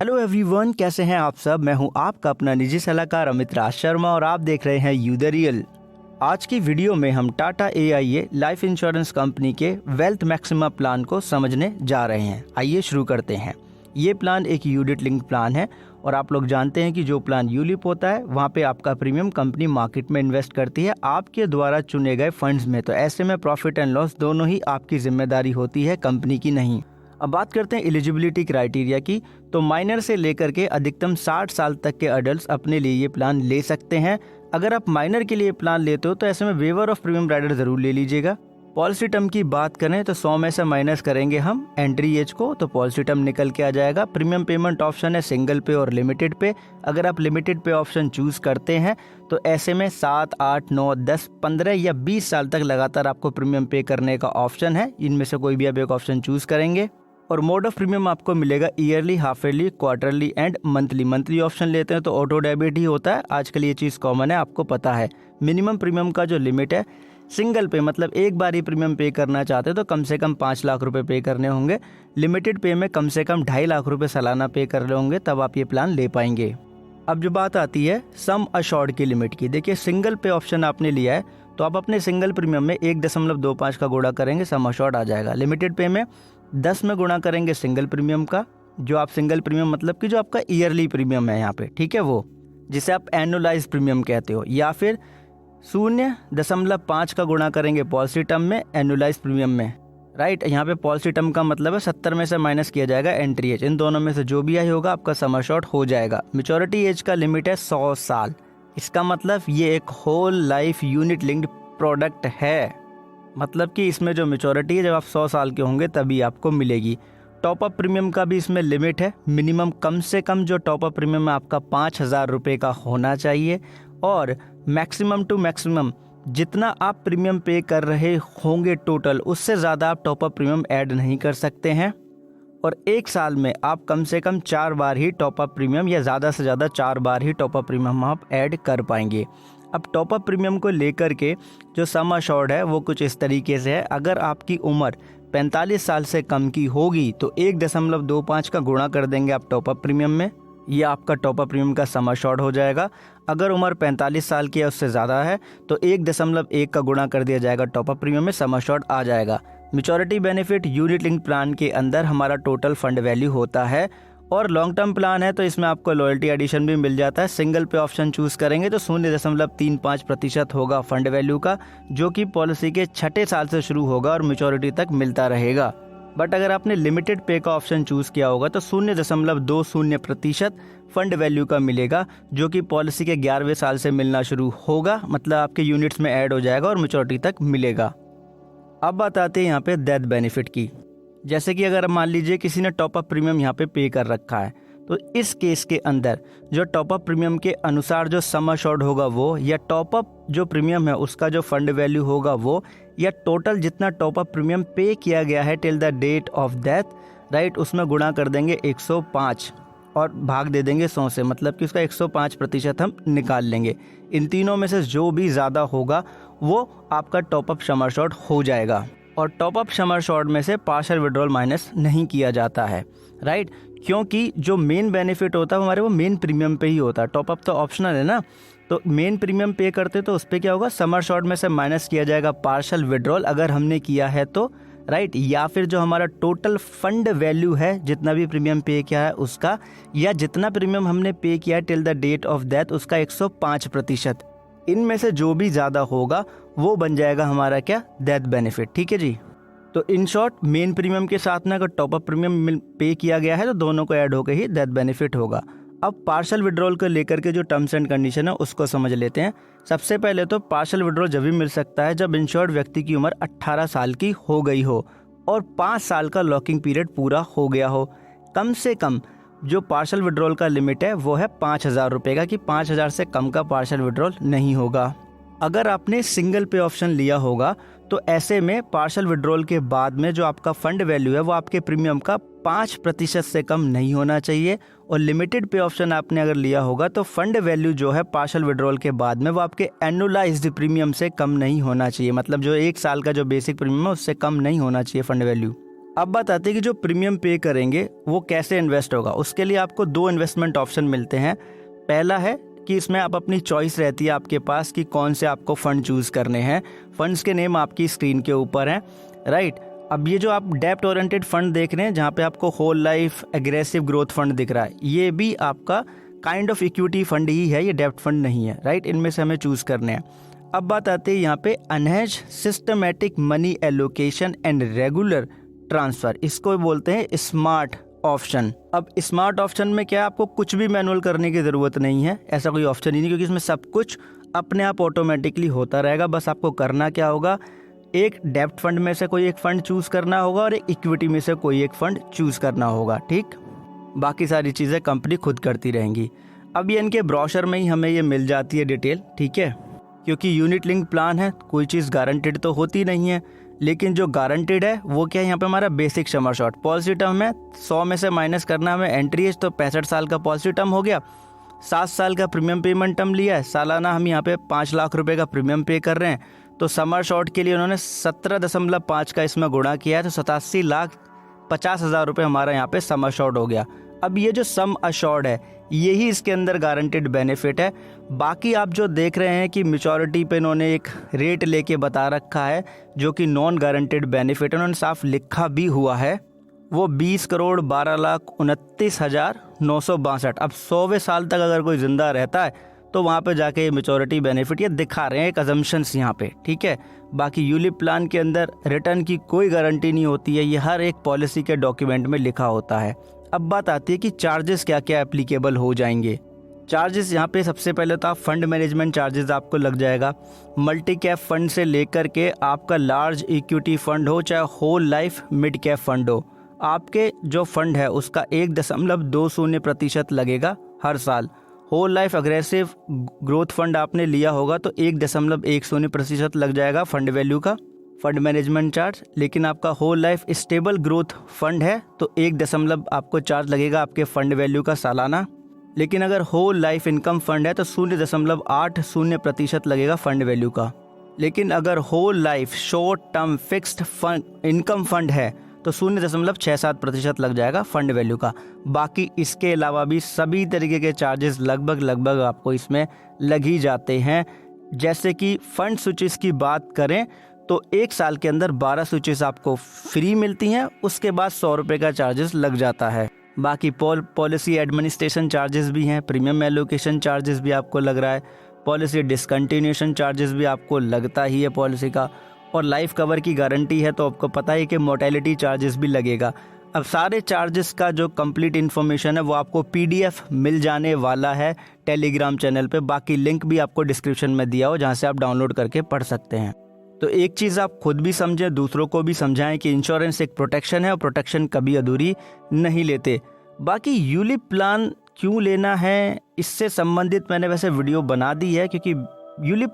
Hello everyone, कैसे हैं आप सब। मैं हूं आपका अपना निजी सलाहकार अमित राज शर्मा और आप देख रहे हैं यू द रियल। आज की वीडियो में हम Tata AIA life insurance company के वेल्थ मैक्सिमा प्लान को समझने जा रहे हैं। आइए शुरू करते हैं। ये प्लान एक यूनिट लिंक प्लान है और आप लोग जानते हैं कि जो प्लान यूलिप होता है वहाँ पे आपका प्रीमियम कंपनी मार्केट में इन्वेस्ट करती है आपके द्वारा चुने गए फंड्स में। तो ऐसे में प्रॉफिट एंड लॉस दोनों ही आपकी जिम्मेदारी होती है, कंपनी की नहीं। अब बात करते हैं एलिजिबिलिटी क्राइटेरिया की। तो माइनर से लेकर के अधिकतम 60 साल तक के अडल्ट अपने लिए ये प्लान ले सकते हैं। अगर आप माइनर के लिए प्लान लेते हो तो ऐसे में वेवर ऑफ प्रीमियम राइडर जरूर ले लीजिएगा। पॉलिसी टर्म की बात करें तो 100 में से माइनस करेंगे हम एंट्री एज को, तो पॉलिसी टर्म निकल के आ जाएगा। प्रीमियम पेमेंट ऑप्शन है सिंगल पे और लिमिटेड पे। अगर आप लिमिटेड पे ऑप्शन चूज करते हैं तो ऐसे में 7, 8, 9, 10, 15 या 20 साल तक लगातार आपको प्रीमियम पे करने का ऑप्शन है। इनमें से कोई भी आप एक ऑप्शन चूज करेंगे। और मोड ऑफ प्रीमियम आपको मिलेगा yearly, half yearly, quarterly and monthly. Monthly option लेते हैं तो ऑटो डेबिट ही होता है। आजकल ये चीज़ कॉमन है, आपको पता है। मिनिमम प्रीमियम का जो लिमिट है सिंगल पे, मतलब एक बार ही प्रीमियम पे करना चाहते हो तो कम से कम 5 लाख रुपए पे करने होंगे। लिमिटेड पे में कम से कम 2.5 लाख रुपए सालाना पे कर रहे होंगे, तब आप ये प्लान ले पाएंगे। अब जो बात आती है सम अशोर्ड की लिमिट की, देखिए सिंगल पे ऑप्शन आपने लिया है तो आप अपने सिंगल प्रीमियम में 1.25 का गुणा करेंगे, सम अशोर्ड आ जाएगा। लिमिटेड पे में 10 में गुणा करेंगे सिंगल प्रीमियम का, जो आप सिंगल प्रीमियम मतलब कि जो आपका ईयरली प्रीमियम है यहाँ पे, ठीक है, वो जिसे आप एनुअलाइज प्रीमियम कहते हो। या फिर 0.5 का गुणा करेंगे पॉलिसी टर्म में एनुअलाइज प्रीमियम में, राइट। यहाँ पे पॉलिसी टर्म का मतलब है 70 में से माइनस किया जाएगा एंट्री एज। इन दोनों में से जो भी आई होगा आपका सम अशोर्ड हो जाएगा। मैच्योरिटी एज का लिमिट है 100 साल। इसका मतलब ये एक whole life unit linked product है, मतलब कि इसमें जो मैच्योरिटी है जब आप 100 साल के होंगे तभी आपको मिलेगी। टॉप अप प्रीमियम का भी इसमें लिमिट है। मिनिमम कम से कम जो टॉप अप प्रीमियम है आपका 5,000 रुपये का होना चाहिए। और मैक्सिमम टू मैक्सिमम जितना आप प्रीमियम पे कर रहे होंगे टोटल, उससे ज़्यादा आप टॉप अप प्रीमियम ऐड नहीं कर सकते हैं। और एक साल में आप कम से कम 4 बार ही टॉप अप प्रीमियम या ज़्यादा से ज़्यादा 4 बार ही टॉप अप प्रीमियम आप ऐड कर पाएंगे। अब टॉप अप प्रीमियम को लेकर के जो सम अशोर्ड है वो कुछ इस तरीके से है। अगर आपकी उम्र 45 साल से कम की होगी तो 1.25 का गुणा कर देंगे आप टॉप अप प्रीमियम में, ये आपका टॉप अप प्रीमियम का सम अशोर्ड हो जाएगा। अगर उम्र 45 साल की है उससे ज़्यादा है तो 1.1 का गुणा कर दिया जाएगा टॉप अप प्रीमियम में, सम अशोर्ड आ जाएगा। Maturity benefit unit link plan के अंदर हमारा टोटल फंड वैल्यू होता है। और लॉन्ग टर्म प्लान है तो इसमें आपको लॉयल्टी एडिशन भी मिल जाता है। सिंगल पे ऑप्शन चूज करेंगे तो 0.35% होगा फंड वैल्यू का, जो कि पॉलिसी के 6ठे साल से शुरू होगा और मैच्योरिटी तक मिलता रहेगा। बट अगर आपने लिमिटेड पे का ऑप्शन चूज किया होगा तो 0.20% फंड वैल्यू का मिलेगा, जो कि पॉलिसी के 11वें साल से मिलना शुरू होगा, मतलब आपके यूनिट्स में ऐड हो जाएगा और मैच्योरिटी तक मिलेगा। अब बात आती है यहाँ पे डेथ बेनिफिट की। जैसे कि अगर मान लीजिए किसी ने टॉप अप प्रीमियम यहाँ पे कर रखा है तो इस केस के अंदर जो टॉप अप प्रीमियम के अनुसार जो सम अशोर्ड होगा वो, या टॉप अप जो प्रीमियम है उसका जो फंड वैल्यू होगा वो, या टोटल जितना टॉप अप प्रीमियम पे किया गया है till the date of death, right, उसमें गुणा कर देंगे 105 और भाग दे देंगे 100 से, मतलब कि उसका 105% हम निकाल लेंगे। इन तीनों में से जो भी ज़्यादा होगा वो आपका टॉप अप सम अशोर्ड हो जाएगा। और टॉप अप सम अशोर्ड में से पार्शियल विड्रॉल माइनस नहीं किया जाता है, राइट, क्योंकि जो मेन बेनिफिट होता है हमारे वो मेन प्रीमियम पे ही होता है। टॉप अप तो ऑप्शनल है ना, तो मेन प्रीमियम पे करते तो उस पर क्या होगा, सम अशोर्ड में से माइनस किया जाएगा पार्शियल विड्रॉल अगर हमने किया है तो, राइट, या फिर जो हमारा टोटल फंड वैल्यू है जितना भी प्रीमियम पे किया है उसका, या जितना प्रीमियम हमने पे किया है till the date of death उसका 105%। इनमें से जो भी ज़्यादा होगा वो बन जाएगा हमारा क्या, डेथ बेनिफिट, ठीक है जी। तो इन शॉर्ट मेन प्रीमियम के साथ में अगर टॉप अप प्रीमियम पे किया गया है तो दोनों को ऐड होकर ही डेथ बेनिफिट होगा। अब पार्शियल विड्रॉल को लेकर के जो टर्म्स एंड कंडीशन है उसको समझ लेते हैं। सबसे पहले तो पार्शियल विड्रॉल जब भी मिल सकता है जब इंश्योर्ड व्यक्ति की उम्र 18 साल की हो गई हो और 5 साल का लॉकिंग पीरियड पूरा हो गया हो। कम से कम जो पार्शियल विड्रॉल का लिमिट है वो है 5,000 रुपये का, कि 5,000 से कम का पार्शियल विड्रॉल नहीं होगा। अगर आपने सिंगल पे ऑप्शन लिया होगा तो ऐसे में पार्शियल विड्रॉल के बाद में जो आपका फंड वैल्यू है वो आपके प्रीमियम का 5% से कम नहीं होना चाहिए। और लिमिटेड पे ऑप्शन आपने अगर लिया होगा तो फंड वैल्यू जो है पार्शियल विड्रॉल के बाद में वो आपके एनुअलाइज्ड प्रीमियम से कम नहीं होना चाहिए, मतलब जो 1 साल का जो बेसिक प्रीमियम है उससे कम नहीं होना चाहिए फंड वैल्यू। अब बात आती है कि जो प्रीमियम पे करेंगे वो कैसे इन्वेस्ट होगा। उसके लिए आपको 2 इन्वेस्टमेंट ऑप्शन मिलते हैं। पहला है कि इसमें आप अपनी चॉइस रहती है आपके पास कि कौन से आपको फ़ंड चूज़ करने हैं। फंड्स के नेम आपकी स्क्रीन के ऊपर हैं, राइट। अब ये जो आप डेप्ट ओरिएंटेड फंड देख रहे हैं, जहाँ पे आपको whole life aggressive growth fund दिख रहा है, ये भी आपका काइंड ऑफ इक्विटी फंड ही है, ये डेप्ट फंड नहीं है, राइट। इनमें से हमें चूज़ करने हैं। अब बात आती है यहाँ पे अनहेज systematic money allocation and regular transfer, इसको बोलते हैं स्मार्ट ऑप्शन। अब स्मार्ट ऑप्शन में क्या है, आपको कुछ भी मैनुअल करने की ज़रूरत नहीं है, ऐसा कोई ऑप्शन ही नहीं, क्योंकि इसमें सब कुछ अपने आप ऑटोमेटिकली होता रहेगा। बस आपको करना क्या होगा, एक डेप्ट फंड में से कोई एक फ़ंड चूज़ करना होगा और एक इक्विटी में से कोई एक फ़ंड चूज़ करना होगा, ठीक। बाकी सारी चीज़ें कंपनी खुद करती रहेंगी। अब ये इनके ब्रोशर में ही हमें ये मिल जाती है डिटेल, ठीक है। क्योंकि यूनिट लिंक प्लान है, कोई चीज़ गारंटेड तो होती नहीं है, लेकिन जो गारंटेड है वो क्या है, यहाँ पे हमारा basic sum assured policy term है। 100 में से माइनस करना हमें एंट्री एज, तो 65 साल का पॉलिसी टर्म हो गया। 7 साल का प्रीमियम पेमेंट टर्म लिया है, सालाना हम यहाँ पे 5 लाख रुपए का प्रीमियम पे कर रहे हैं। तो सम एश्योर्ड के लिए उन्होंने 17.5 का इसमें गुणा किया है, तो 87,50,000 रुपये हमारा यहाँ पे सम एश्योर्ड हो गया। अब ये जो सम एश्योर्ड है यही इसके अंदर गारंटेड बेनिफिट है। बाकी आप जो देख रहे हैं कि मैच्योरिटी पे इन्होंने एक रेट लेके बता रखा है जो कि नॉन गारंटेड बेनिफिट है, उन्होंने साफ लिखा भी हुआ है, वो 20,12,29,962। अब 100वें साल तक अगर कोई ज़िंदा रहता है तो वहाँ पे जाके मैच्योरिटी बेनिफिट ये दिखा रहे हैं, एक अजम्पशंस यहाँ पे, ठीक है। बाकी यूलिप प्लान के अंदर रिटर्न की कोई गारंटी नहीं होती है, ये हर एक पॉलिसी के डॉक्यूमेंट में लिखा होता है। अब बात आती है कि चार्जेस क्या क्या एप्लीकेबल हो जाएंगे। चार्जेस यहाँ पे सबसे पहले तो आप फंड मैनेजमेंट चार्जेस आपको लग जाएगा। मल्टी कैप फंड से लेकर के आपका लार्ज इक्विटी फंड हो, चाहे whole life mid cap fund हो, आपके जो फंड है उसका 1.20% लगेगा हर साल। Whole life aggressive growth fund आपने लिया होगा तो 1.10% लग जाएगा फंड वैल्यू का फंड मैनेजमेंट चार्ज। लेकिन आपका whole life stable growth fund है तो 1 आपको चार्ज लगेगा आपके फंड वैल्यू का सालाना। लेकिन अगर होल लाइफ इनकम फंड है तो 0.80% लगेगा फंड वैल्यू का। लेकिन अगर whole life short term fixed fund income fund है तो 0.67% लग जाएगा फंड वैल्यू का। बाकी इसके अलावा भी सभी तरीके के चार्जेस लगभग आपको इसमें लग ही जाते हैं। जैसे कि फंड स्विचेस की बात करें तो 1 साल के अंदर 12 स्विचेस आपको फ्री मिलती हैं, उसके बाद 100 रुपये का चार्जेस लग जाता है। बाकी पॉलिसी एडमिनिस्ट्रेशन चार्जेस भी हैं, प्रीमियम एलोकेशन चार्जेस भी आपको लग रहा है, पॉलिसी डिसकंटिन्यूएशन चार्जेस भी आपको लगता ही है पॉलिसी का, और लाइफ कवर की गारंटी है तो आपको पता है कि मोर्टेलिटी चार्जेस भी लगेगा। अब सारे चार्जेस का जो कंप्लीट इन्फॉर्मेशन है वो आपको PDF मिल जाने वाला है टेलीग्राम चैनल पे। बाकी लिंक भी आपको डिस्क्रिप्शन में दिया हो जहाँ से आप डाउनलोड करके पढ़ सकते हैं। तो एक चीज़ आप खुद भी समझें, दूसरों को भी समझाएं कि इंश्योरेंस एक प्रोटेक्शन है और प्रोटेक्शन कभी अधूरी नहीं लेते। बाकी यूलिप प्लान क्यों लेना है इससे संबंधित मैंने वैसे वीडियो बना दी है, क्योंकि यूलिप